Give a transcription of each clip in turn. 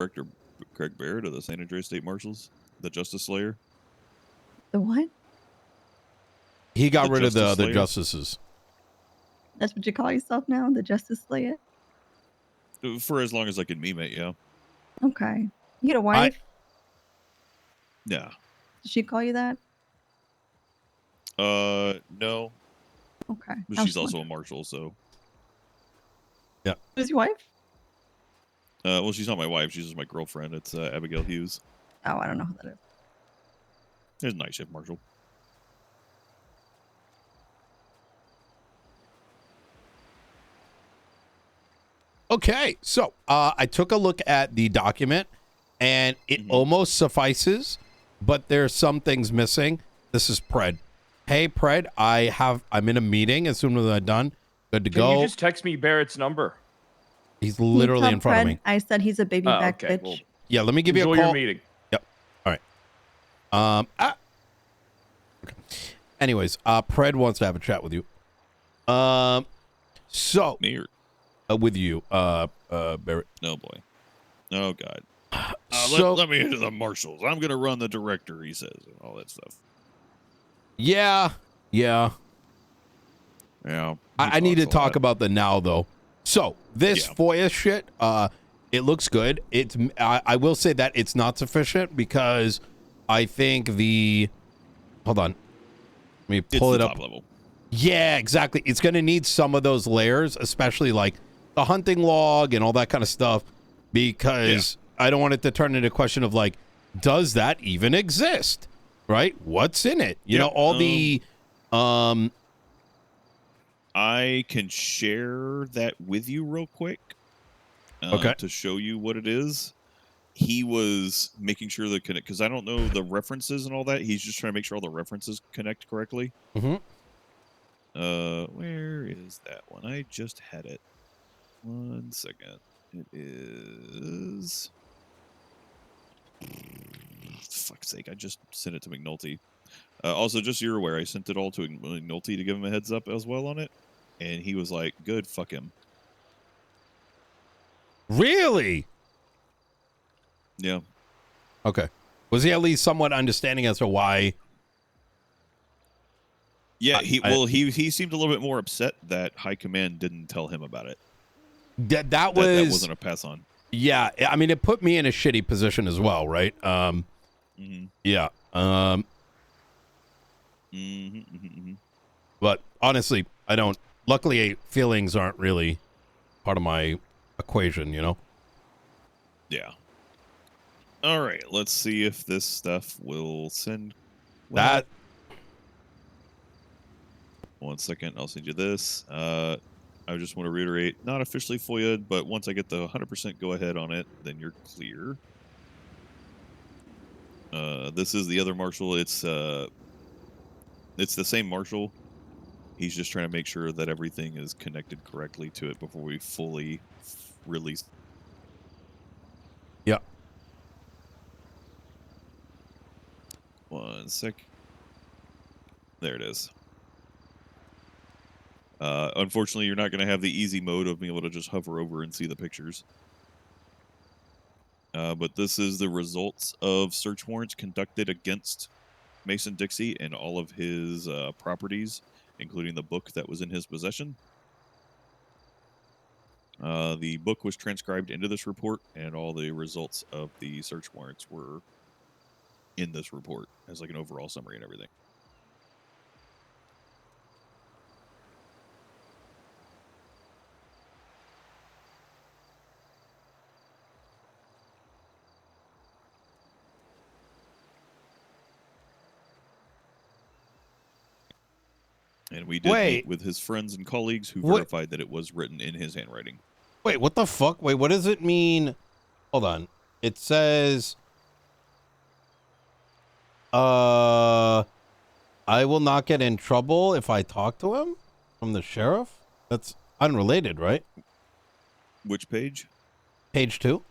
Director Craig Barrett of the San Andreas State Marshals, the Justice Slayer. The what? He got The rid of the Justice other Slayer? justices. That's what you call yourself now? The Justice Slayer? For as long as I can meme it, yeah. Okay. You get a wife? Yeah. Did she call you that? No. Okay. But I was she's also wondering. a marshal, so. Yeah. Who's your wife? Well, she's not my wife. She's just my girlfriend. It's Abigail Hughes. Oh, I don't know who that is. There's a night shift marshal. Okay, so I took a look at the document, and it almost suffices, but there's some things missing. This is Pred. Hey, Pred, I'm in a meeting. As soon as I'm done, good to go. Can you just text me Barrett's number? He's literally in front of me. I said he's a baby back okay. bitch. Well, Yeah, let me give you a call. enjoy your meeting. Yep. All right. Okay. Anyways, Pred wants to have a chat with you. So Me or with you, Barrett. no boy. Oh God. Let me into the marshals. I'm gonna run the director. He says, and all that stuff. Yeah. I need to talk about the now though. So this FOIA shit, it looks good. It's I will say that it's not sufficient because I think hold on. Let me pull it up. Top level. Yeah, exactly. It's going to need some of those layers, especially like the hunting log and all that kind of stuff, because I don't want it to turn into a question of like, does that even exist? Right? What's in it? You know, all the I can share that with you real quick. Okay. To show you what it is. He was making sure that connect, because I don't know the references and all that. He's just trying to make sure all the references connect correctly. Mm-hmm. Where is that one? I just had it. 1 second. It is. Fuck's sake! I just sent it to McNulty. Also, just so you're aware, I sent it all to McNulty to give him a heads up as well on it, and he was like, "Good, fuck him." Really? Yeah. Okay. Was he at least somewhat understanding as to why? Yeah, he seemed a little bit more upset that High Command didn't tell him about it. That wasn't a pass on. Yeah, I mean, it put me in a shitty position as well, right? Yeah. But honestly, I don't. Luckily, feelings aren't really part of my equation, you know? Yeah. All right, let's see if this stuff will send. That. 1 second, I'll send you this. I just want to reiterate, not officially FOIA'd, but once I get the 100% go ahead on it, then you're clear. This is the other marshal. It's the same marshal. He's just trying to make sure that everything is connected correctly to it before we fully release. Yeah. 1 sec. There it is. Unfortunately, you're not going to have the easy mode of being able to just hover over and see the pictures. But this is the results of search warrants conducted against Mason Dixie and all of his properties, including the book that was in his possession. The book was transcribed into this report, and all the results of the search warrants were in this report as like an overall summary and everything. And we did meet with his friends and colleagues who verified that it was written in his handwriting. Wait, what the fuck? Wait, what does it mean? Hold on. It says, I will not get in trouble if I talk to him from the sheriff? That's unrelated, right? Which page? Page 2.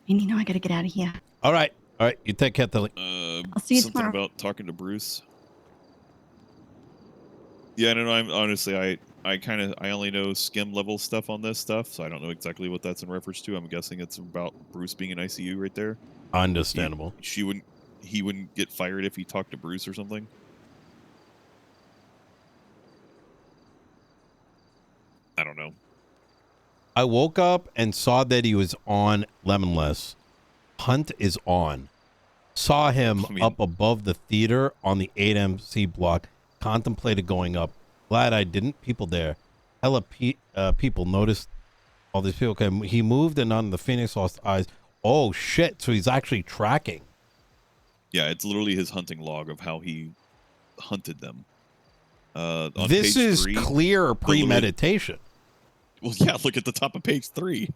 Hey, Nino, I gotta get out of here. All right. You take care, Tilly. I'll see you Something tomorrow. about talking to Bruce. Yeah, no, I'm honestly, I only know skim level stuff on this stuff, so I don't know exactly what that's in reference to. I'm guessing it's about Bruce being in ICU right there. Understandable. He wouldn't get fired if he talked to Bruce or something. I don't know. I woke up and saw that he was on Lemonless. Hunt is on. Saw him up above the theater on the 8MC block. Contemplated going up. Glad I didn't. People there. Hella people noticed all these people. Okay, he moved and none of the Phoenix lost eyes. Oh, shit. So he's actually tracking. Yeah, it's literally his hunting log of how he hunted them. On This page is 3, clear premeditation. Well, yeah, look at the top of page 3.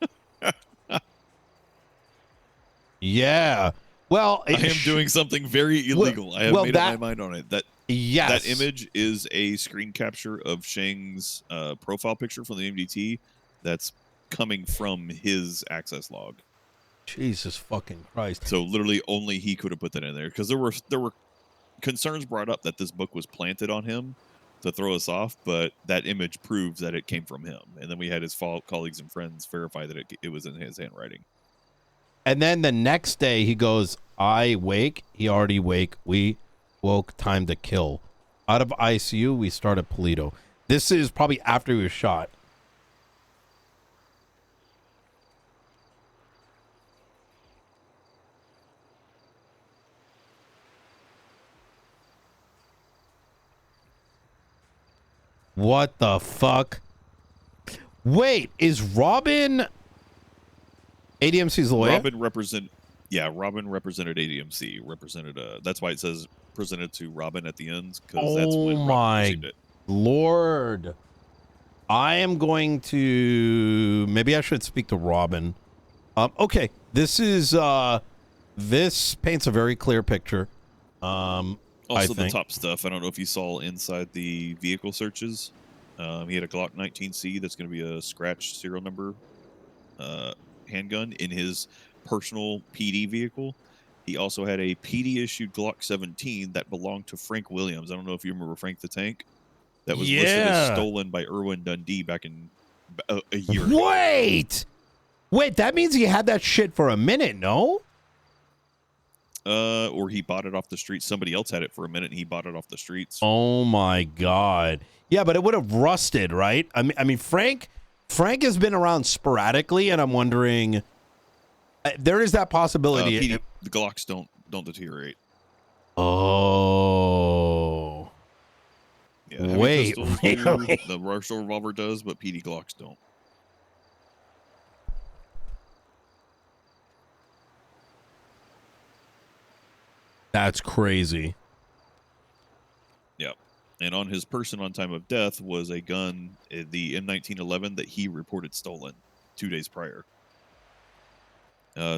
Yeah. Well, I am doing something very illegal. I have made up my mind on it. Yes. That image is a screen capture of Shang's profile picture from the MDT that's coming from his access log. Jesus fucking Christ. So literally only he could have put that in there, because there were concerns brought up that this book was planted on him to throw us off, but that image proves that it came from him. And then we had his colleagues and friends verify that it was in his handwriting. And then the next day he goes, I wake. He already wake. We woke. Time to kill. Out of ICU, we started Polito. This is probably after he was shot. What the fuck? Wait, is Robin ADMC's lawyer? Robin represented ADMC. That's why it says presented to Robin at the end, because that's when Robin received it. Lord. I am going to, maybe I should speak to Robin. Okay, this is this paints a very clear picture. Also, the top stuff, I don't know if you saw inside the vehicle searches. He had a Glock 19C that's going to be a scratch serial number handgun in his personal PD vehicle. He also had a PD-issued Glock 17 that belonged to Frank Williams. I don't know if you remember Frank the Tank. That was listed as stolen by Irwin Dundee back in a year ago. Wait, that means he had that shit for a minute, no? Or he bought it off the streets. Somebody else had it for a minute, and he bought it off the streets. Oh my God! Yeah, but it would have rusted, right? I mean, Frank has been around sporadically, and I'm wondering, there is that possibility. The Glocks don't deteriorate. Oh. Yeah, wait. The Marshall revolver does, but PD Glocks don't. That's crazy. Yeah. And on his person on time of death was a gun, the M1911, that he reported stolen 2 days prior.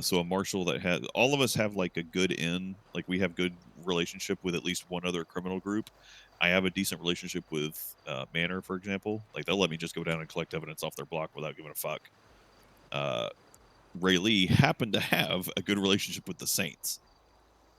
So a marshal that had, all of us have like a good in, like we have good relationship with at least one other criminal group. I have a decent relationship with Manor, for example. Like they'll let me just go down and collect evidence off their block without giving a fuck. Ray Lee happened to have a good relationship with the Saints.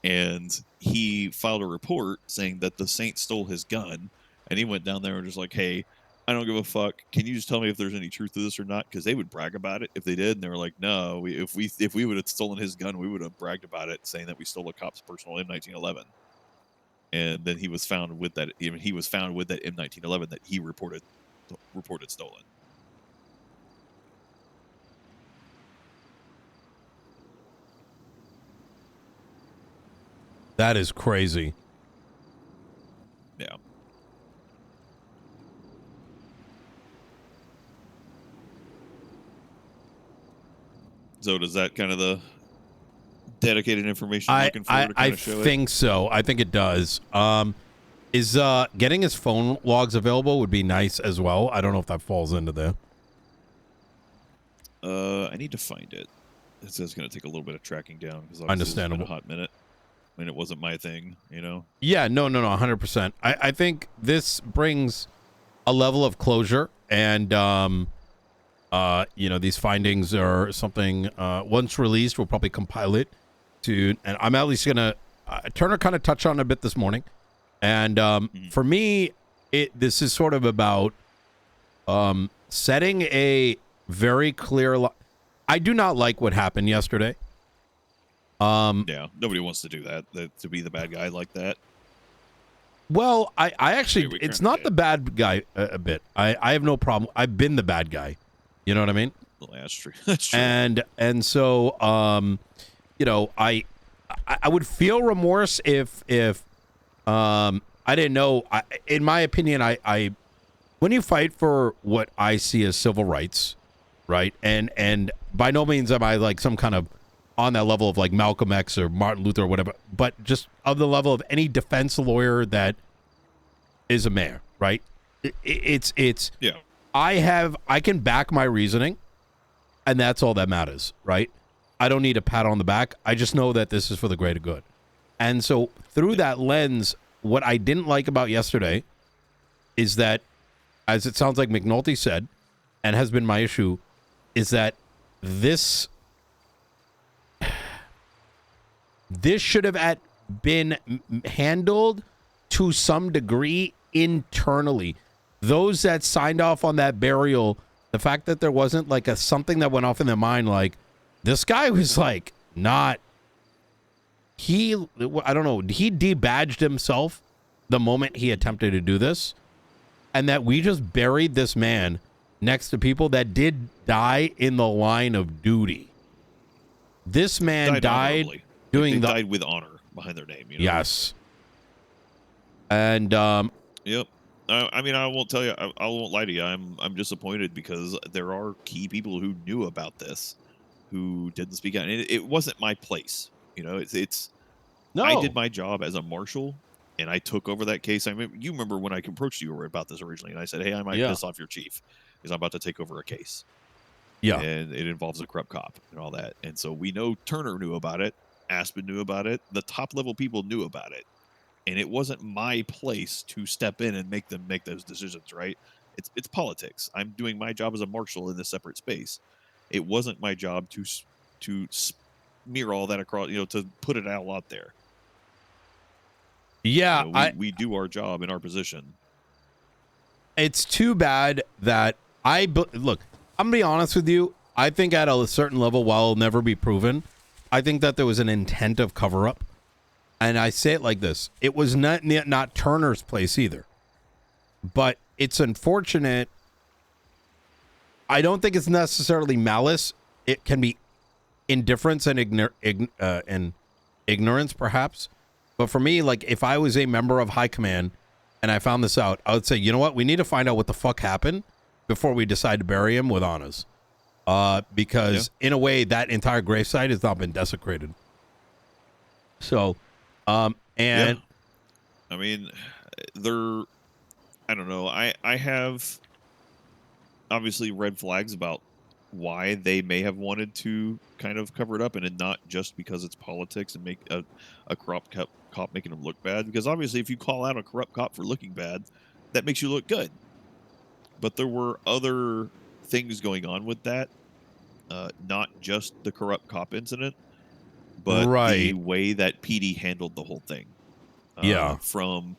And he filed a report saying that the Saints stole his gun. And he went down there and just like, hey, I don't give a fuck. Can you just tell me if there's any truth to this or not? Because they would brag about it if they did. And they were like, no, if we would have stolen his gun, we would have bragged about it, saying that we stole a cop's personal M1911. And then he was found with that. He was found with that M1911 that he reported stolen. That is crazy. Yeah. So does that kind of the dedicated information you're looking for to kind of show it? I think so. I think it does. Is getting his phone logs available would be nice as well. I don't know if that falls into there. I need to find it. It's going to take a little bit of tracking down because understandable. It's been a hot minute. I mean, it wasn't my thing, you know? Yeah, no, 100%. I think this brings a level of closure, and these findings are something once released, we'll probably compile it to, and I'm at least gonna. Turner kind of touched on it a bit this morning, and for me, this is sort of about setting a very clear. I do not like what happened yesterday. Yeah, nobody wants to do that. To be the bad guy like that. Well, I actually, we it's kinda not the bad guy a bit. I have no problem. I've been the bad guy. You know what I mean? Well, that's true. That's true. And so, you know, I would feel remorse if I didn't know. In my opinion, I when you fight for what I see as civil rights, right? And by no means am I like some kind of on that level of like Malcolm X or Martin Luther or whatever, but just of the level of any defense lawyer that is a mayor, right? It's Yeah. I can back my reasoning, and that's all that matters, right? I don't need a pat on the back. I just know that this is for the greater good. And so through that lens, what I didn't like about yesterday is that, as it sounds like McNulty said, and has been my issue, is that this should have been handled to some degree internally. Those that signed off on that burial, the fact that there wasn't like something that went off in their mind, like this guy was like not, I don't know, he debadged himself the moment he attempted to do this, and that we just buried this man next to people that did die in the line of duty. This man died honorably. doing they died with honor behind their name. You know? Yes. And Yep. I mean, I won't tell you. I won't lie to you. I'm disappointed because there are key people who knew about this, who didn't speak out. And it wasn't my place. You know, it's. no, I did my job as a marshal, and I took over that case. I mean, you remember when I approached you about this originally, and I said, "Hey, I might piss off your chief because I'm about to take over a case." Yeah. And it involves a corrupt cop and all that. And so we know Turner knew about it. Aspen knew about it. The top level people knew about it. And it wasn't my place to step in and make them make those decisions, right? It's politics. I'm doing my job as a marshal in this separate space. It wasn't my job to smear all that across, to put it all out there. Yeah, we do our job in our position. It's too bad that look, I'm gonna be honest with you. I think at a certain level, while it'll never be proven, I think that there was an intent of cover up. And I say it like this. It was not Turner's place either. But it's unfortunate. I don't think it's necessarily malice. It can be indifference and ignorance, perhaps. But for me, like, if I was a member of high command and I found this out, I would say, you know what? We need to find out what the fuck happened before we decide to bury him with honors. Because in a way, that entire gravesite has not been desecrated. So... I mean, I don't know. I have obviously red flags about why they may have wanted to kind of cover it up, and it not just because it's politics and make a corrupt cop making them look bad. Because obviously, if you call out a corrupt cop for looking bad, that makes you look good. But there were other things going on with that, not just the corrupt cop incident. But the way that PD handled the whole thing, from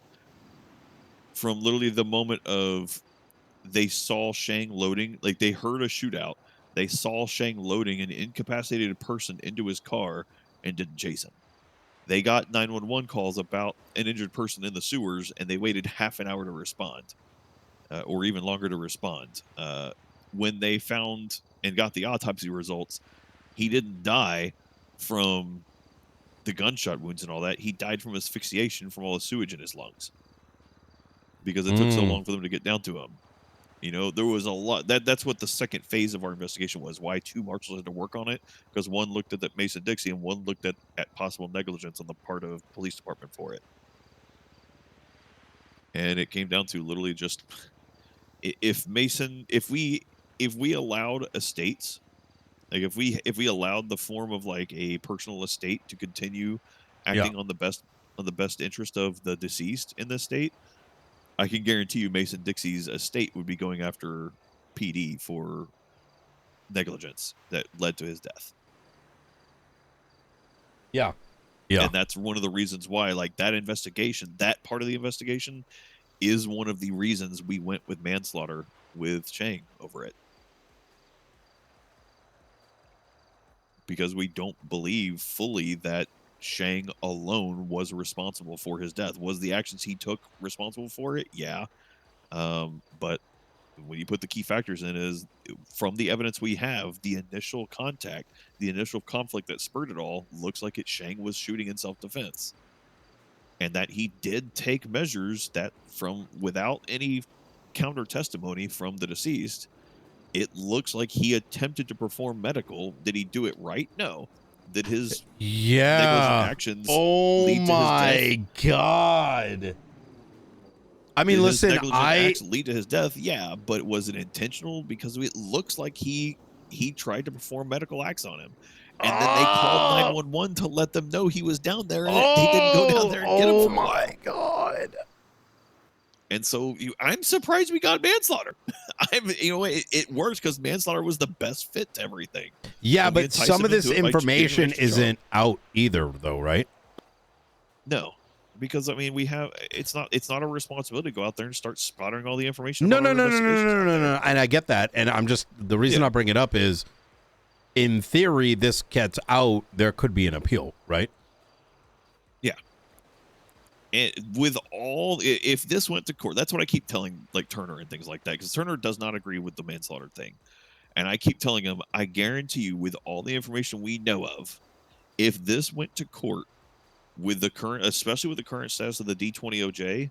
literally the moment of they saw Shang loading, like they heard a shootout, they saw Shang loading an incapacitated person into his car and didn't chase him. They got 911 calls about an injured person in the sewers, and they waited half an hour to respond, or even longer to respond. When they found and got the autopsy results, he didn't die from the gunshot wounds and all that. He died from asphyxiation from all the sewage in his lungs because it took so long for them to get down to him. There was a lot. That's what the second phase of our investigation was. Why two marshals had to work on it, because one looked at that Mason Dixie and one looked at possible negligence on the part of police department for it. And it came down to literally just if we allowed estates, like if we allowed the form of like a personal estate to continue acting on the best interest of the deceased in this state, I can guarantee you Mason Dixie's estate would be going after PD for negligence that led to his death. Yeah. Yeah. And that's one of the reasons why, like, that investigation, that part of the investigation is one of the reasons we went with manslaughter with Shang over it. Because we don't believe fully that Shang alone was responsible for his death. Was the actions he took responsible for it? Yeah. But when you put the key factors in, is from the evidence we have, the initial contact, the initial conflict that spurred it all, looks like Shang was shooting in self-defense. And that he did take measures that, from without any counter testimony from the deceased, it looks like he attempted to perform medical. Did he do it right? No. Did his negligent actions lead to his death? God. I mean, Did listen, his negligent acts lead to his death? Yeah, but was it intentional? Because it looks like he tried to perform medical acts on him. And then they called 911 to let them know he was down there, and they didn't go down there and get him for a while. God. And so I'm surprised we got manslaughter. It works because manslaughter was the best fit to everything. Yeah, And we but enticed some him of this into it by giving him an information extra isn't charge. out either, though, right? No, because I mean, it's not a responsibility to go out there and start spotting all the information. No. about our investigations out there. And I get that. And I'm just, the reason I bring it up is, in theory, this gets out, there could be an appeal, right? Yeah. And with all, if this went to court, that's what I keep telling like Turner and things like that, because Turner does not agree with the manslaughter thing. And I keep telling him, I guarantee you, with all the information we know of, if this went to court with the current, especially with the current status of the D20OJ,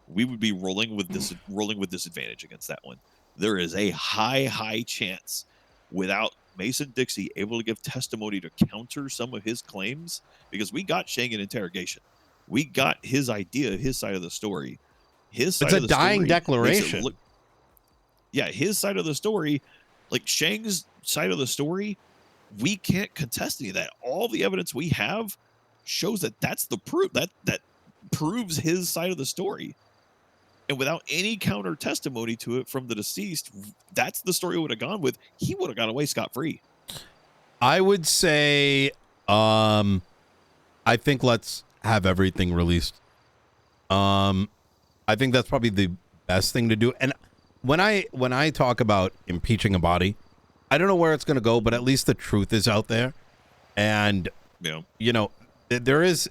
we would be rolling with disadvantage against that one. There is a high chance, without Mason Dixie able to give testimony to counter some of his claims, because we got Shang in interrogation. We got his idea, his side of the story. His side It's a of the dying story declaration. his side of the story, like Shang's side of the story, we can't contest any of that. All the evidence we have shows that that's the proof that proves his side of the story. And without any counter testimony to it from the deceased, that's the story would have gone with. He would have got away scot-free. I would say, I think let's have everything released. I think that's probably the best thing to do. And when I talk about impeaching a body, I don't know where it's going to go, but at least the truth is out there. And, there is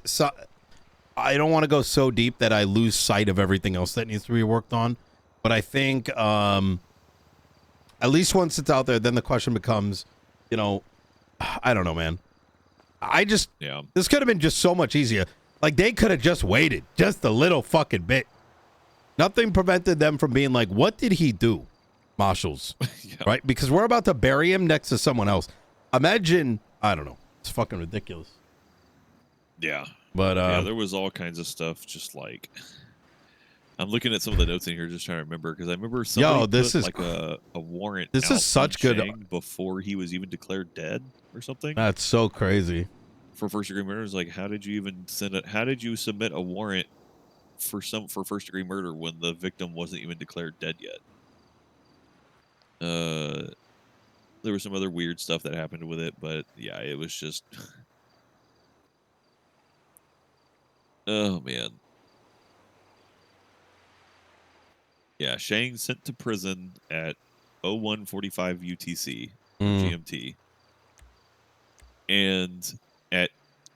I don't want to go so deep that I lose sight of everything else that needs to be worked on. But I think at least once it's out there, then the question becomes, I don't know, man. This could have been just so much easier. Like, they could have just waited just a little fucking bit. Nothing prevented them from being like, what did he do, marshals? Right? Because we're about to bury him next to someone else. Imagine, I don't know. It's fucking ridiculous. Yeah. But there was all kinds of stuff. Just like, I'm looking at some of the notes in here, just trying to remember, because I remember somebody this put is like a warrant. This is such good before he was even declared dead or something. That's so crazy. For first degree murder, it's like, how did you even how did you submit a warrant for first degree murder when the victim wasn't even declared dead yet? There was some other weird stuff that happened with it, but yeah, it was just. Oh, man. Yeah, Shang sent to prison at 01:45 UTC, GMT. And at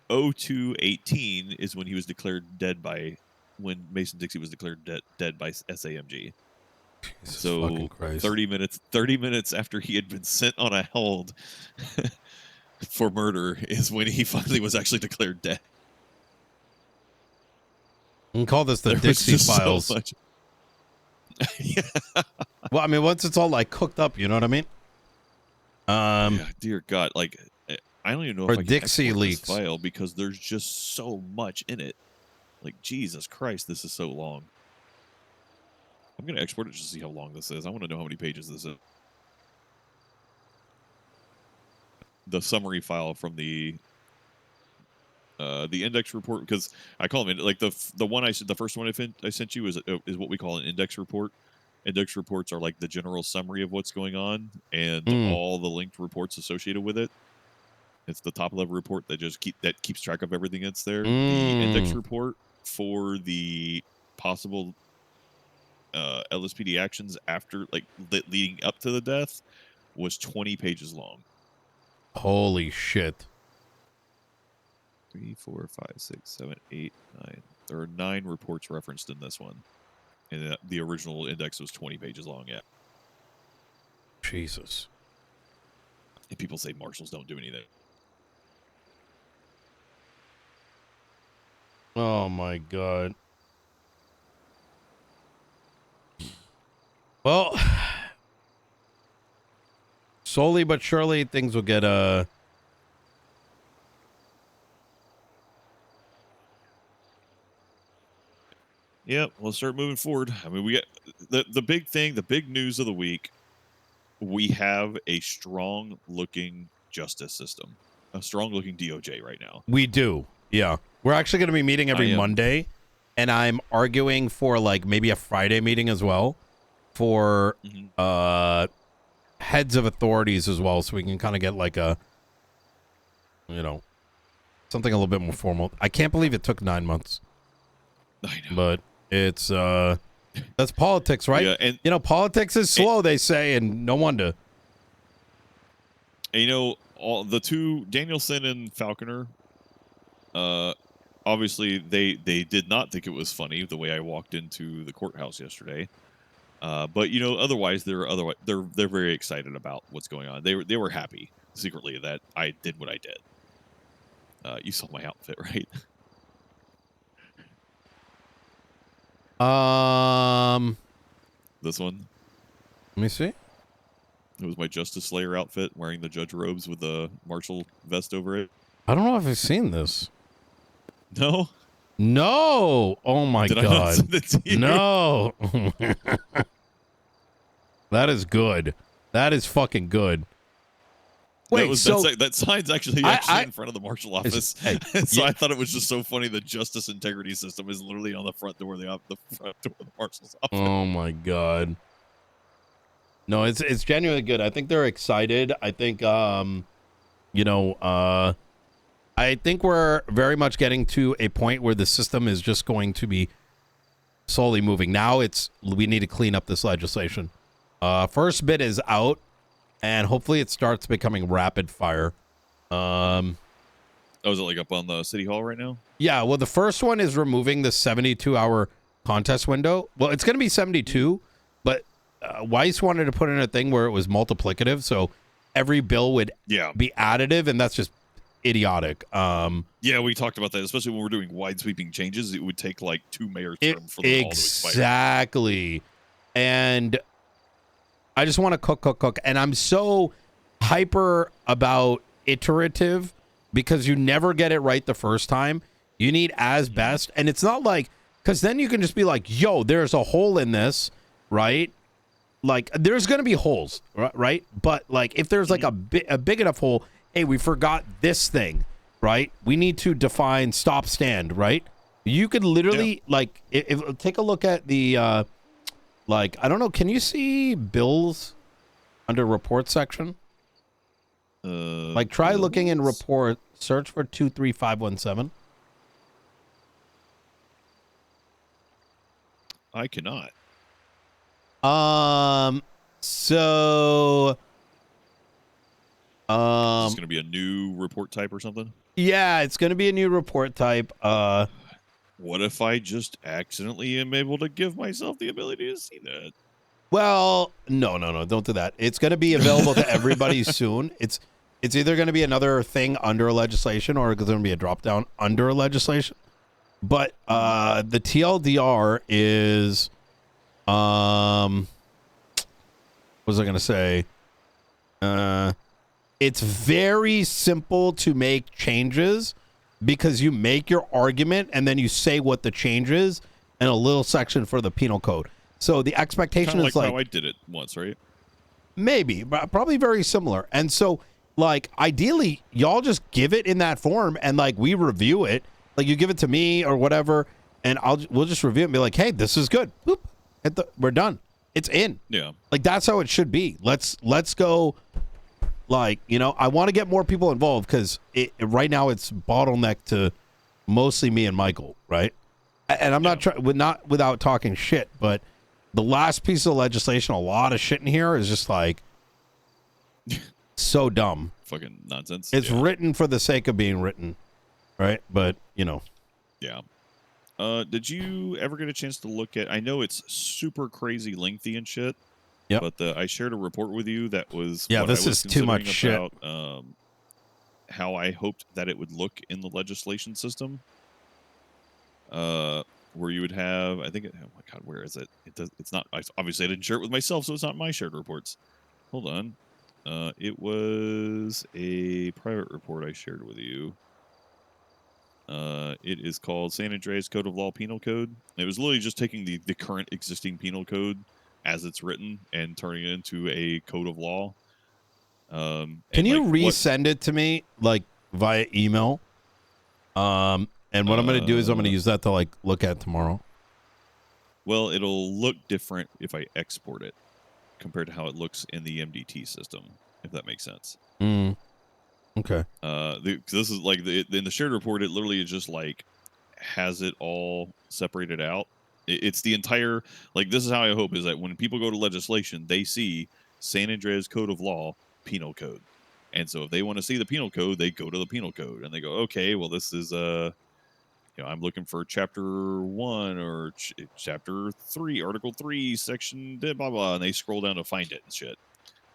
02:18 is when he was declared dead when Mason Dixie was declared dead by SAMG. Jesus so 30 minutes after he had been sent on a hold for murder is when he finally was actually declared dead. You can call this the Dixie Files. So yeah. Well, I mean, once it's all like cooked up, you know what I mean? Yeah, dear God, like I don't even know if I can Dixie export leaks this file because there's just so much in it. Like, Jesus Christ, this is so long. I'm gonna export it just to see how long this is. I want to know how many pages this is. The summary file from the index report, because I call them like the first one I sent you is what we call an index report. Index reports are like the general summary of what's going on and all the linked reports associated with it. It's the top level report that keeps track of everything that's there. The Mm. index report for the possible LSPD actions after, like, leading up to the death was 20 pages long. Holy shit. 3, 4, 5, 6, 7, 8, 9. There are 9 reports referenced in this one. And the original index was 20 pages long, yeah. Jesus. And people say marshals don't do anything. Oh my God. Well, slowly but surely things will get Yep, we'll start moving forward. I mean, we got the big thing, the big news of the week. We have a strong looking justice system, a strong looking DOJ right now. We do. Yeah. We're actually going to be meeting every I am. Monday, and I'm arguing for like maybe a Friday meeting as well for heads of authorities as well, so we can kind of get like a, you know, something a little bit more formal. I can't believe it took 9 months. I know. But it's that's politics, right? Yeah, and you know, politics is slow, they say, and no wonder. And, you know, all the two, Danielson and Falconer, obviously they did not think it was funny the way I walked into the courthouse yesterday. But, you know, otherwise they're very excited about what's going on. They were happy secretly that I did what I did. You saw my outfit, right? This one. Let me see. It was my Justice Slayer outfit, wearing the judge robes with the marshal vest over it. I don't know if I've seen this. No? No. Oh my Did I not God. send it to you? No. That is good. That is fucking good. Wait, that sign's actually in front of the marshal office. Hey, so I thought it was just so funny. The justice integrity system is literally on the front door of the front door of the marshal's office. Oh my God. No, it's genuinely good. I think they're excited. I think you know, I think we're very much getting to a point where the system is just going to be slowly moving. Now we need to clean up this legislation. First bit is out, and hopefully it starts becoming rapid fire. Oh, is it like up on the city hall right now? Yeah, well, the first one is removing the 72-hour contest window. Well, it's going to be 72, but Weiss wanted to put in a thing where it was multiplicative, so every bill would be additive, and that's just idiotic. Yeah, we talked about that, especially when we're doing wide sweeping changes. It would take like 2 mayor's terms for them all to expire. Exactly. And I just want to cook. And I'm so hyper about iterative because you never get it right the first time. You need as best. And it's not like, because then you can just be like, yo, there's a hole in this, right? Like, there's going to be holes, right? But like, if there's like a big enough hole, hey, we forgot this thing, right? We need to define stop stand, right? You could literally like, if take a look at the, like, I don't know, can you see bills under report section? Like, try bills? looking in report, search for 23517. I cannot. So Is this going to be a new report type or something? yeah, it's going to be a new report type. What if I just accidentally am able to give myself the ability to see that? Well, no, don't do that. It's going to be available to everybody soon. It's either going to be another thing under legislation or it's going to be a drop down under legislation. But the TLDR is what was I going to say? It's very simple to make changes because you make your argument and then you say what the change is and a little section for the penal code. So the expectation is like how I did it once, right? Maybe, but probably very similar. And so, like, ideally, y'all just give it in that form and like we review it. Like you give it to me or whatever, and we'll just review it and be like, hey, this is good. Boop, we're done. It's in. Yeah. Like that's how it should be. Let's go Like, you know, I want to get more people involved because right now it's bottlenecked to mostly me and Michael, right? And I'm not trying, not without talking shit, but the last piece of legislation, a lot of shit in here is just like so dumb. Fucking nonsense. It's written for the sake of being written, right? But, you know. Yeah. Did you ever get a chance to look at, I know it's super crazy lengthy and shit. Yep. But I shared a report with you that was yeah, what this I was is too much considering shit. about how I hoped that it would look in the legislation system. Where you would have, I think, oh my god, where is it? It's not. Obviously, I didn't share it with myself, so it's not my shared reports. Hold on. It was a private report I shared with you. It is called San Andreas Code of Law Penal Code. It was literally just taking the current existing penal code as it's written and turning it into a code of law. Can you resend it to me, like, via email? And what I'm going to do is I'm going to use that to, like, look at tomorrow. Well, it'll look different if I export it compared to how it looks in the MDT system, if that makes sense. Okay. This is like in the shared report, it literally is just like has it all separated out. It's the entire, like, this is how I hope is that when people go to legislation, they see San Andreas Code of Law Penal Code. And so if they want to see the penal code, they go to the penal code and they go, okay, well, this is, I'm looking for chapter 1 or chapter 3, article 3, section blah, blah, blah. And they scroll down to find it and shit.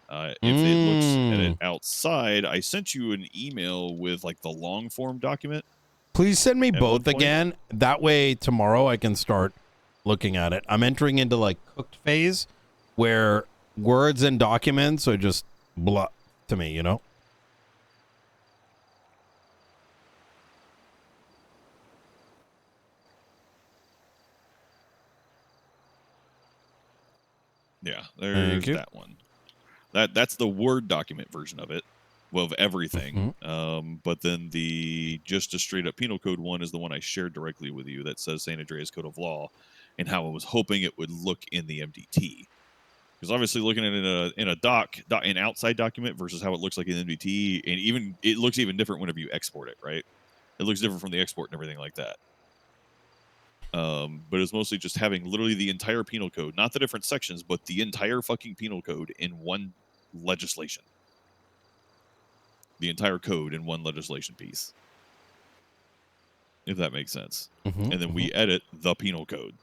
If it looks at it outside, I sent you an email with like the long form document. Please send me both again. That way tomorrow I can start looking at it. I'm entering into like cooked phase where words and documents are just blah to me, you know? Yeah, there's that one. That's the Word document version of it, well, of everything. But then the just a straight up penal code one is the one I shared directly with you that says San Andreas Code of Law, and how I was hoping it would look in the MDT. Because obviously, looking at it in an outside document versus how it looks like in MDT, and even it looks even different whenever you export it, right? It looks different from the export and everything like that. But it's mostly just having literally the entire penal code, not the different sections, but the entire fucking penal code in one legislation. The entire code in one legislation piece. If that makes sense. And then we edit the penal code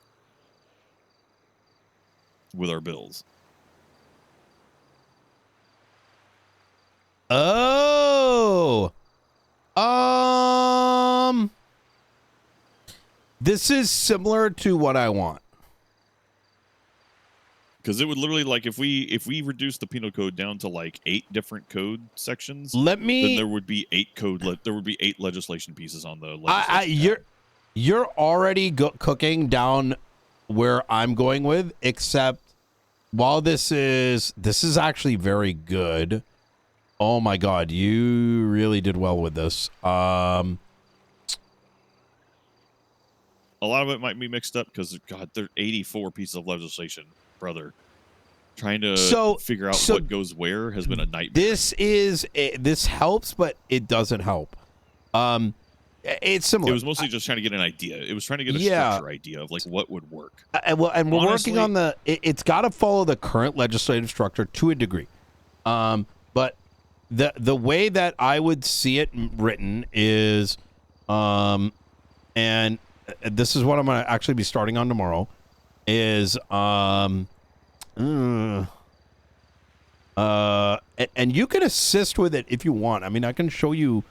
with our bills. Oh. This is similar to what I want. Because it would literally, like, if we reduce the penal code down to like 8 different code sections, then there would be 8 legislation pieces on the legislation. You're already cooking down where I'm going with, except while this is actually very good. Oh my god, you really did well with this. A lot of it might be mixed up because, God, there are 84 pieces of legislation, brother. Trying to figure out what goes where has been a nightmare. This helps, but it doesn't help. It's similar. It was mostly just trying to get an idea. It was trying to get a structure idea of like what would work. And we're working on it's got to follow the current legislative structure to a degree. But the way that I would see it written is, and this is what I'm going to actually be starting on tomorrow, is and you can assist with it if you want. I mean, I can show you,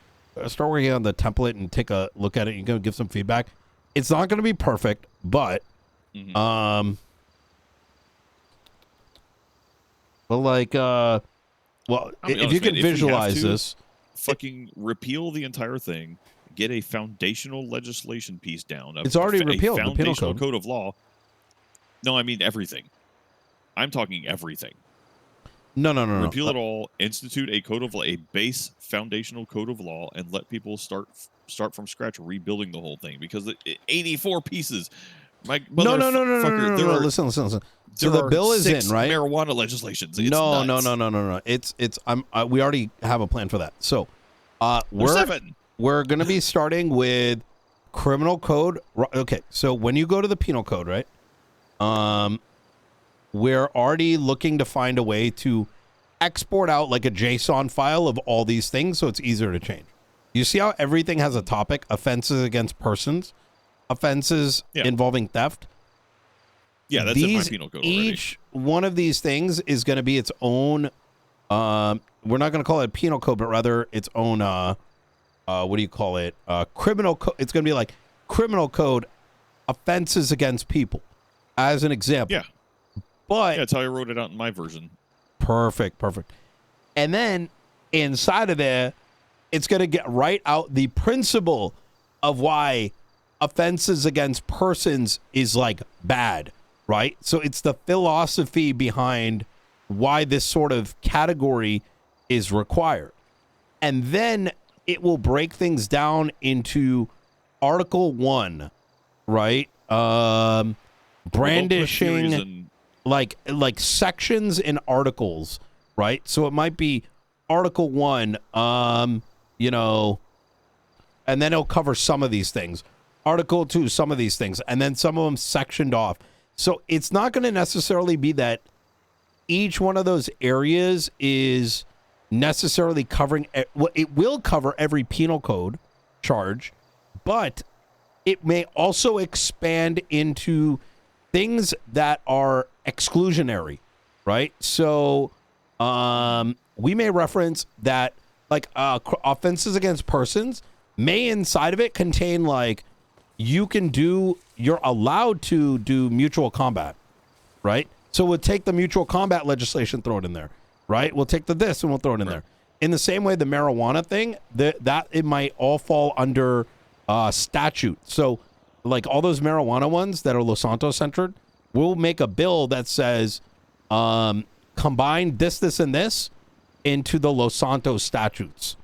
start working on the template and take a look at it. You can give some feedback. It's not going to be perfect, but like well, if you can visualize this, fucking repeal the entire thing. Get a foundational legislation piece down. It's already repealed. The penal code of law. No, I mean everything. I'm talking everything. No. Repeal it all. Institute a code of law, a base foundational code of law, and let people start from scratch, rebuilding the whole thing. Because 84 pieces, My No. motherfucker, there are Listen. So there the are bill is 6 in, right? marijuana legislations. It's No. nuts. It's we already have a plan for that. So, There's we're 7. we're gonna be starting with criminal code. Okay, so when you go to the penal code, right? We're already looking to find a way to export out like a JSON file of all these things, so it's easier to change. You see how everything has a topic: offenses against persons, offenses involving theft. Yeah, that's in my penal code already. Each one of these things is going to be its own. We're not going to call it penal code, but rather its own. What do you call it? Criminal code. It's going to be like criminal code, offenses against people, as an example. Yeah. But that's how I wrote it out in my version. Perfect. And then inside of there, it's going to get right out the principle of why offenses against persons is like bad, right? So it's the philosophy behind why this sort of category is required. And then it will break things down into Article 1, right? Brandishing, like sections in articles, right? So it might be Article 1, and then it'll cover some of these things. Article 2, some of these things, and then some of them sectioned off. So it's not going to necessarily be that each one of those areas is necessarily covering, well, it will cover every penal code charge, but it may also expand into things that are exclusionary, right? So we may reference that like offenses against persons may inside of it contain like you're allowed to do mutual combat, right? So we'll take the mutual combat legislation, throw it in there, right? We'll take this and we'll throw it in there. In the same way, the marijuana thing, that it might all fall under statute. So like all those marijuana ones that are Los Santos centered, we'll make a bill that says combine this, and this into the Los Santos statutes,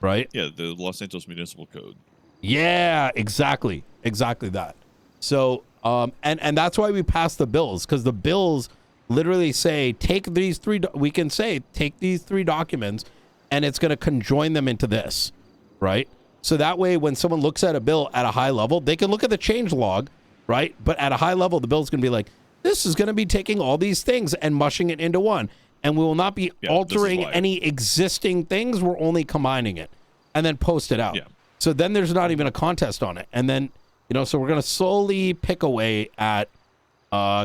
right? Yeah, the Los Santos Municipal Code. Yeah, exactly that. So, and that's why we passed the bills, because the bills literally say take these 3. We can say take these 3 documents, and it's going to conjoin them into this, right? So that way, when someone looks at a bill at a high level, they can look at the change log, right? But at a high level, the bill's going to be like, this is going to be taking all these things and mushing it into one, and we will not be altering any existing things. We're only combining it, and then post it out. Yeah. So then there's not even a contest on it. And then, so we're going to slowly pick away at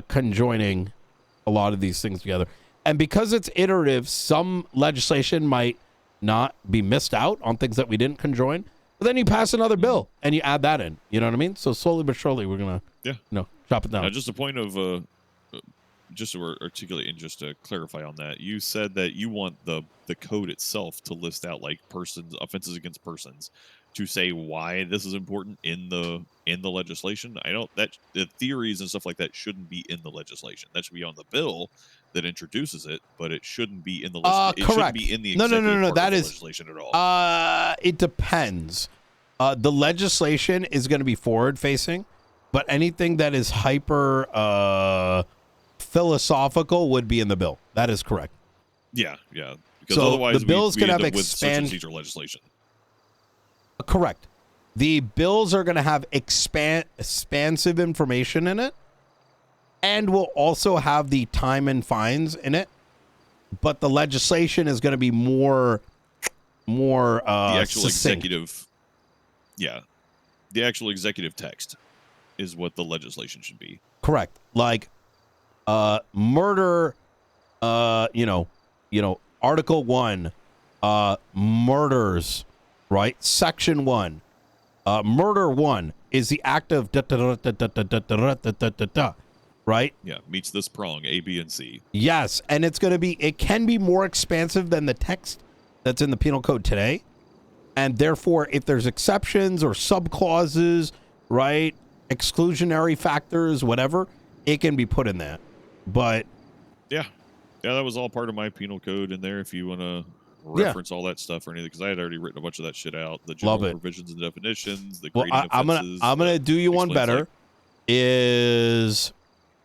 conjoining a lot of these things together. And because it's iterative, some legislation might not be missed out on things that we didn't conjoin. But then you pass another bill and you add that in. You know what I mean? So slowly but surely, we're going to chop it down. Now, just a point of, just to articulate and just to clarify on that, you said that you want the code itself to list out like offenses against persons, to say why this is important in the legislation. I don't, that the theories and stuff like that shouldn't be in the legislation. That should be on the bill that introduces it, but it shouldn't be in the correct. It shouldn't be in the No. part That of the is legislation at all. It depends. The legislation is going to be forward facing, but anything that is hyper philosophical would be in the bill. That is correct. Yeah. Because so otherwise the bills we can end have up with such and such legislation. Correct. The bills are going to have expansive information in it, and will also have the time and fines in it. But the legislation is going to be more the actual succinct. Executive. Yeah, the actual executive text is what the legislation should be. Correct. Like murder. Article 1, murders. Right? Section 1. Murder 1 is the act of right? Yeah, meets this prong, A, B, and C. Yes, and it can be more expansive than the text that's in the penal code today. And therefore, if there's exceptions or subclauses, right, exclusionary factors, whatever, it can be put in that. But yeah, that was all part of my penal code in there. If you want to reference all that stuff or anything, because I had already written a bunch of that shit out. The general provisions and definitions, the grading offenses. I'm gonna do you one better. is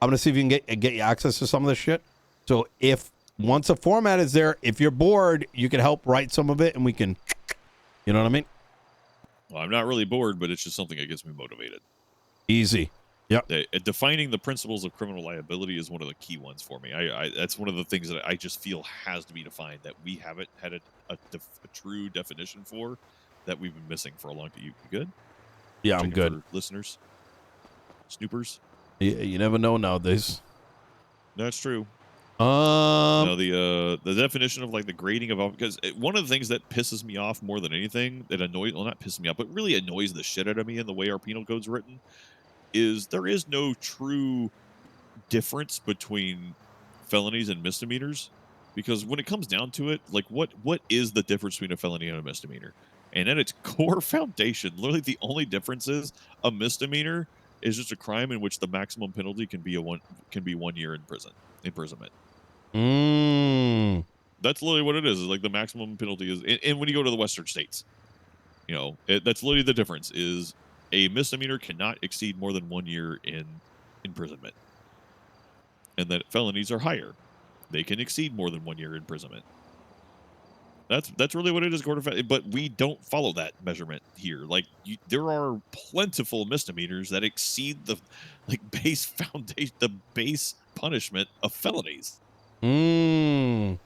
I'm gonna see if you can get you access to some of this shit. So if once a format is there, if you're bored, you can help write some of it, and we can, you know what I mean? Well, I'm not really bored, but it's just something that gets me motivated. Easy. Yep. Defining the principles of criminal liability is one of the key ones for me. That's one of the things that I just feel has to be defined, that we haven't had a true definition for, that we've been missing for a long time. You good? Yeah, Checking I'm good. for listeners, snoopers. You never know nowadays. That's true. Um, No, the definition of like the grading of, because one of the things that pisses me off more than anything, that annoys, well, not pisses me off, but really annoys the shit out of me in the way our penal code's written, is there is no true difference between felonies and misdemeanors. Because when it comes down to it, like what is the difference between a felony and a misdemeanor? And at its core foundation, literally the only difference is a misdemeanor is just a crime in which the maximum penalty can be 1 year in imprisonment. That's literally what it is. Like the maximum penalty is, and when you go to the Western states, that's literally the difference. Is a misdemeanor cannot exceed more than 1 year in imprisonment, and that felonies are higher; they can exceed more than 1 year imprisonment. That's really what it is, but we don't follow that measurement here. Like there are plentiful misdemeanors that exceed the base foundation, the base punishment of felonies. We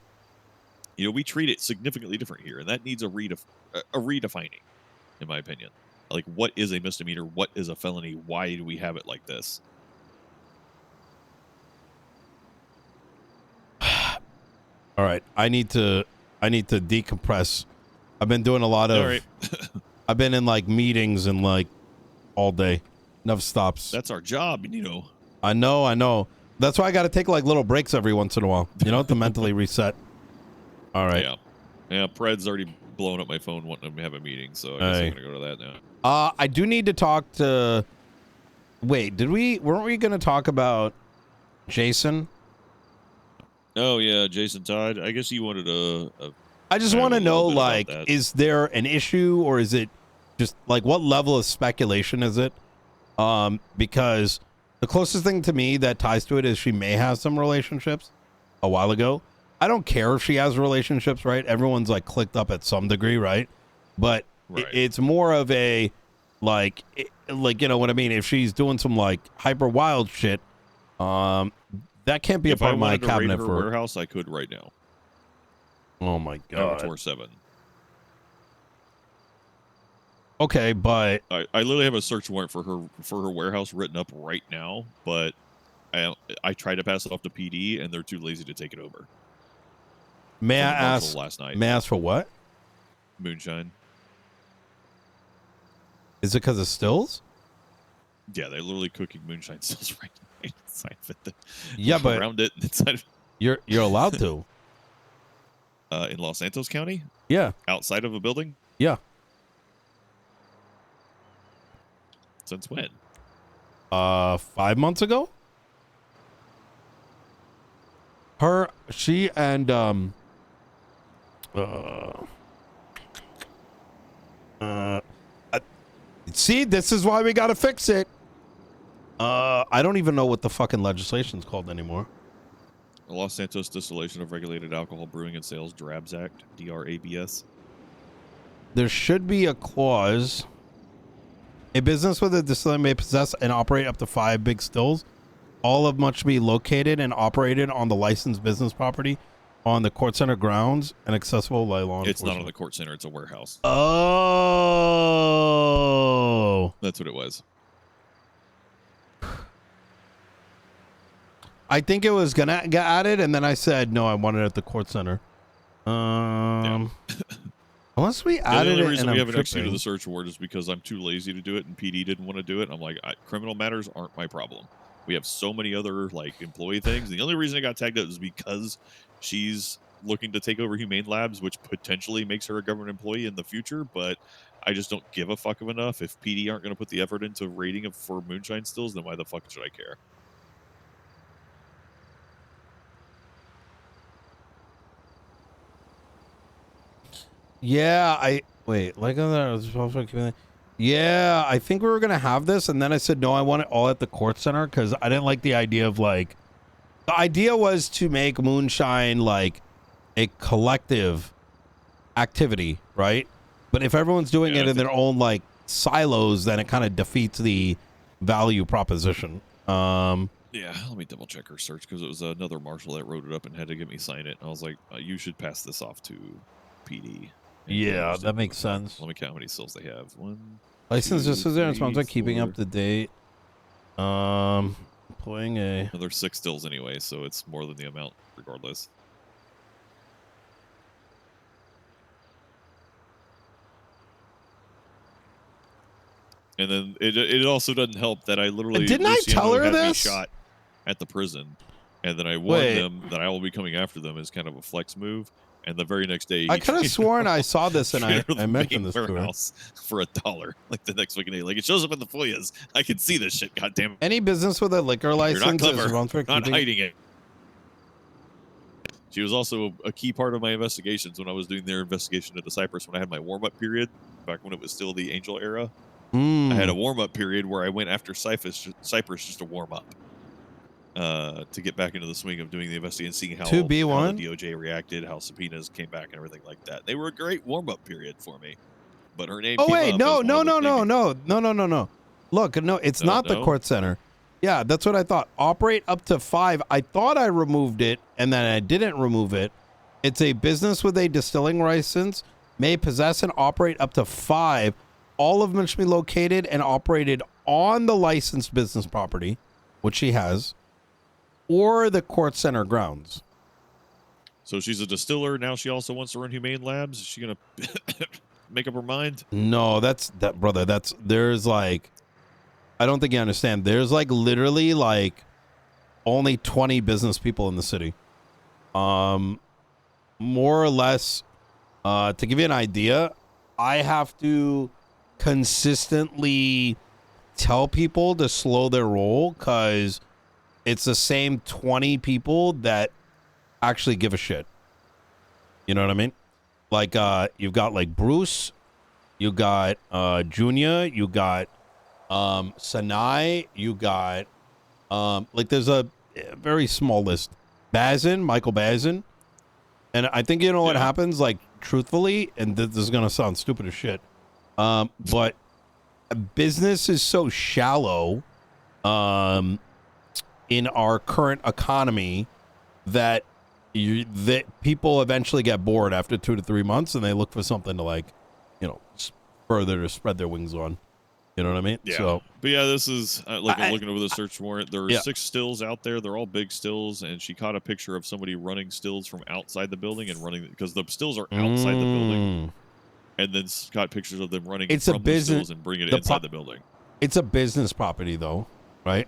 treat it significantly different here, and that needs a redefining, in my opinion. Like, what is a misdemeanor? What is a felony? Why do we have it like this? all right, I need to decompress. I've been doing a lot of. All right. I've been in like meetings and like all day, never stops. That's our job, I know. That's why I got to take like little breaks every once in a while, to mentally reset. All right. Yeah. Pred's already blown up my phone wanting to have a meeting, so I guess I'm gonna go to that now. I do need to talk to. Wait, weren't we gonna talk about Jason? Oh yeah, Jason Todd. I guess you wanted I just want to know, like, that. Is there an issue, or is it just like what level of speculation is it? Because the closest thing to me that ties to it is she may have some relationships a while ago. I don't care if she has relationships, right? Everyone's like clicked up at some degree, right? But Right. It's more of a like you know what I mean? If she's doing some like hyper wild shit, that can't be a part of my cabinet for warehouse. I could right now. Oh my god. 24/7. Okay, but I literally have a search warrant for her warehouse written up right now, but I tried to pass it off to PD and they're too lazy to take it over. May I ask? Last night. May I ask for what? Moonshine. Is it because of stills? Yeah, they're literally cooking moonshine stills right inside of it. Yeah, but around it inside of you're allowed to. In Los Santos County? Yeah. Outside of a building? Yeah. Since when? 5 months ago. She and see, this is why we gotta fix it. I don't even know what the fucking legislation's called anymore. The Los Santos Distillation of Regulated Alcohol Brewing and Sales DRABS Act, DRABS. There should be a clause. A business with a distillery may possess and operate up to 5 big stills. All of must be located and operated on the licensed business property on the court center grounds and accessible by law enforcement. It's not on the court center, it's a warehouse. Oh. That's what it was. I think it was gonna get added, and then I said no. I want it at the court center. Unless we added the only it, reason and we I'm haven't executed tripping. the search warrant is because I'm too lazy to do it, and PD didn't want to do it. I'm like, criminal matters aren't my problem. We have so many other employee things. The only reason it got tagged up is because she's looking to take over Humane Labs, which potentially makes her a government employee in the future. But I just don't give a fuck of enough. If PD aren't going to put the effort into rating for moonshine stills, then why the fuck should I care? Yeah, wait. Like on that, Yeah, I think we were going to have this. And then I said, no, I want it all at the court center because I didn't like the idea of like, the idea was to make moonshine like a collective activity, right? But if everyone's doing it in their own like silos, then it kind of defeats the value proposition. Yeah, let me double check her search because it was another marshal that wrote it up and had to get me sign it. And I was like, you should pass this off to PD. Yeah, that makes sense. Let me count how many stills they have. One, license just as there and sponsor keeping 4. up to date. Playing a. Well, there's 6 stills anyway, so it's more than the amount regardless. And then it also doesn't help that I literally Didn't I tell her had me this? shot at the prison, and then I warned them that I will be coming after them as kind of a flex move. And the very next day, I could have sworn I saw this and I mentioned this to her. For $1, like the next fucking day. Like it shows up in the FOIAs. I can see this shit. Goddamn. Any business with a liquor license You're not clever. is wrong for Not keeping. hiding it. She was also a key part of my investigations when I was doing their investigation into Cyprus when I had my warm-up period, back when it was still the Angel era. I had a warm-up period where I went after Cyprus just to warm up. To get back into the swing of doing the investigation and seeing how the DOJ reacted, how subpoenas came back and everything like that. They were a great warm-up period for me. But her name Oh, came wait, up no. Look, no, it's not the no? court center. Yeah, that's what I thought. Operate up to 5. I thought I removed it, and then I didn't remove it. It's a business with a distilling license, may possess and operate up to 5. All of them should be located and operated on the licensed business property, which she has, or the court center grounds. So she's a distiller. Now she also wants to run humane labs. Is she going to make up her mind? No, brother. There's like, I don't think you understand. There's like literally like only 20 business people in the city. More or less, to give you an idea, I have to consistently tell people to slow their roll because it's the same 20 people that actually give a shit. You know what I mean? Like, you've got like Bruce, you got Junior, you got Sanai, you got like there's a very small list. Michael Bazin. And I think you know what happens, like truthfully, and this is gonna sound stupid as shit. But business is so shallow in our current economy that people eventually get bored after 2 to 3 months and they look for something to like, further to spread their wings on. You know what I mean? Yeah. So, but yeah, this is like I'm looking over the search warrant. There are 6 stills out there. They're all big stills, and she caught a picture of somebody running stills from outside the building and running because the stills are outside the building, and then caught pictures of them running from the stills and bringing it inside the building. It's a business property, though, right?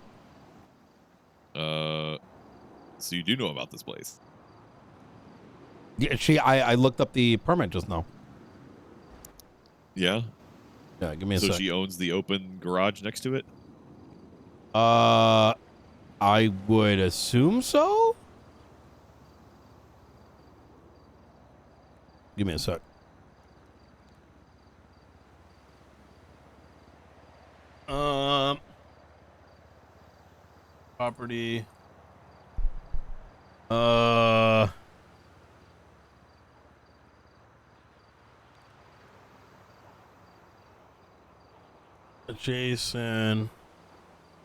So you do know about this place? Yeah, I looked up the permit just now. Yeah. Yeah, give me a sec. So she owns the open garage next to it? I would assume so. Give me a sec. Property. Jason.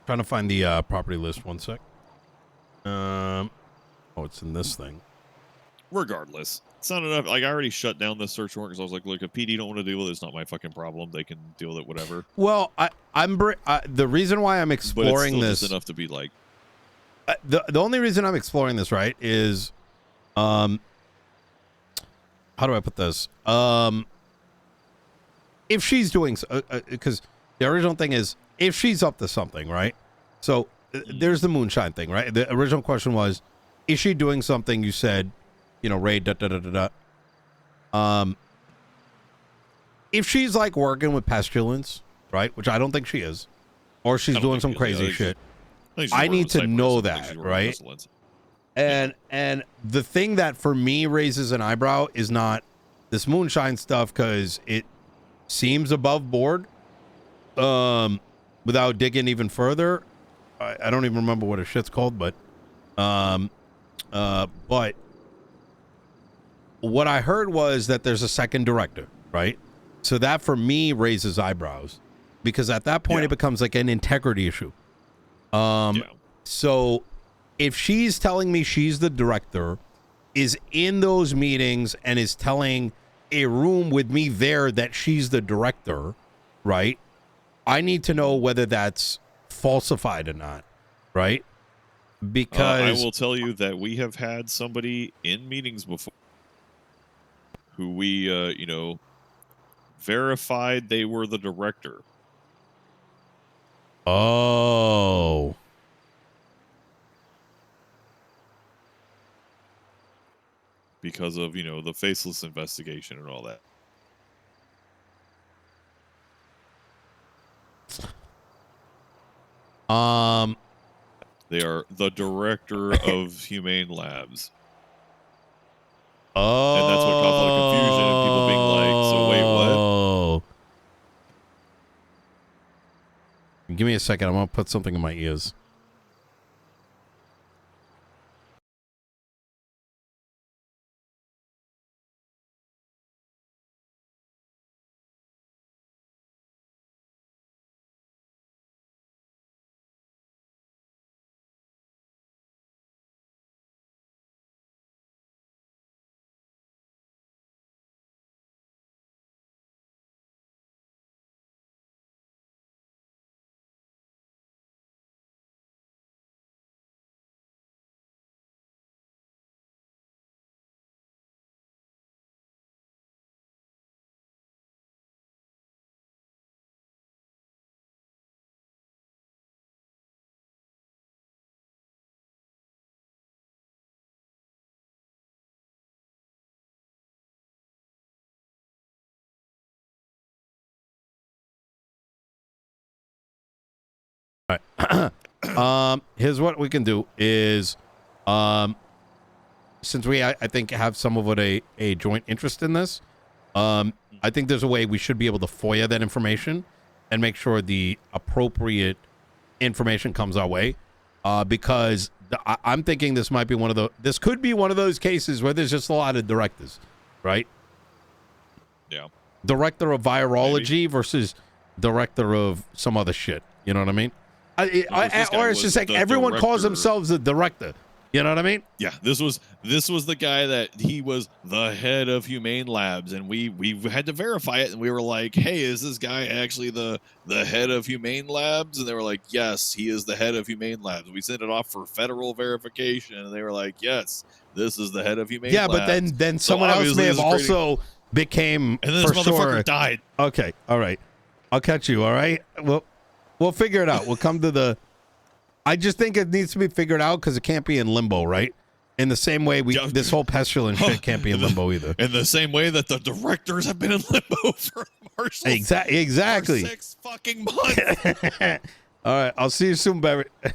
Trying to find the property list. One sec. Oh, it's in this thing. Regardless, it's not enough. Like I already shut down the search warrant because I was like, look, if PD don't want to deal with it, it's not my fucking problem. They can deal with it, whatever. Well, the reason why I'm exploring but it's still this just enough to be like the only reason I'm exploring this, right, is how do I put this? If she's doing because the original thing is if she's up to something, right? So there's the moonshine thing, right? The original question was, is she doing something? You said, Ray, if she's like working with pestilence, right? Which I don't think she is, or she's doing some crazy shit. I need to know that, right? And the thing that for me raises an eyebrow is not this moonshine stuff because it seems above board. without digging even further, I don't even remember what her shit's called, but what I heard was that there's a second director, right? So that for me raises eyebrows, because at that point it becomes like an integrity issue. So if she's telling me she's the director, is in those meetings, and is telling a room with me there that she's the director, right? I need to know whether that's falsified or not, right? Because I will tell you that we have had somebody in meetings before who we, verified they were the director. Oh. Because of, the faceless investigation and all that. They are the director of Humane Labs. Oh. And that's what caused a lot of confusion and people being like, so wait, what? Give me a second. I'm going to put something in my ears. All right. Here's what we can do is, since we, I think, have some of a joint interest in this, I think there's a way we should be able to FOIA that information and make sure the appropriate information comes our way. Because I'm thinking this might be this could be one of those cases where there's just a lot of directors, right? Yeah. Director of virology versus director of some other shit. You know what I mean? Or it's just like everyone calls themselves a director. You know what I mean? Yeah, this was the guy that he was the head of Humane Labs, and we had to verify it, and we were like, hey, is this guy actually the head of Humane Labs? And they were like, yes, he is the head of Humane Labs. We sent it off for federal verification, and they were like, yes, this is the head of Humane Labs. Yeah, but then someone else may have also became, and then this motherfucker died. Okay, all right. I'll catch you, all right? We'll figure it out. We'll come to the... I just think it needs to be figured out because it can't be in limbo, right? In the same way this whole pestilence shit can't be in limbo either. In the same way that the directors have been in limbo for Marshall. Exactly. For 6 fucking months. All right. I'll see you soon, Barrett. Bye.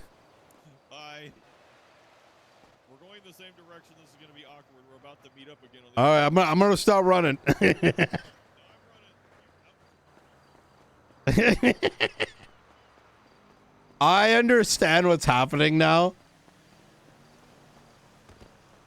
We're going the same direction. This is going to be awkward. We're about to meet up again. All right. I'm going to start running. I understand what's happening now.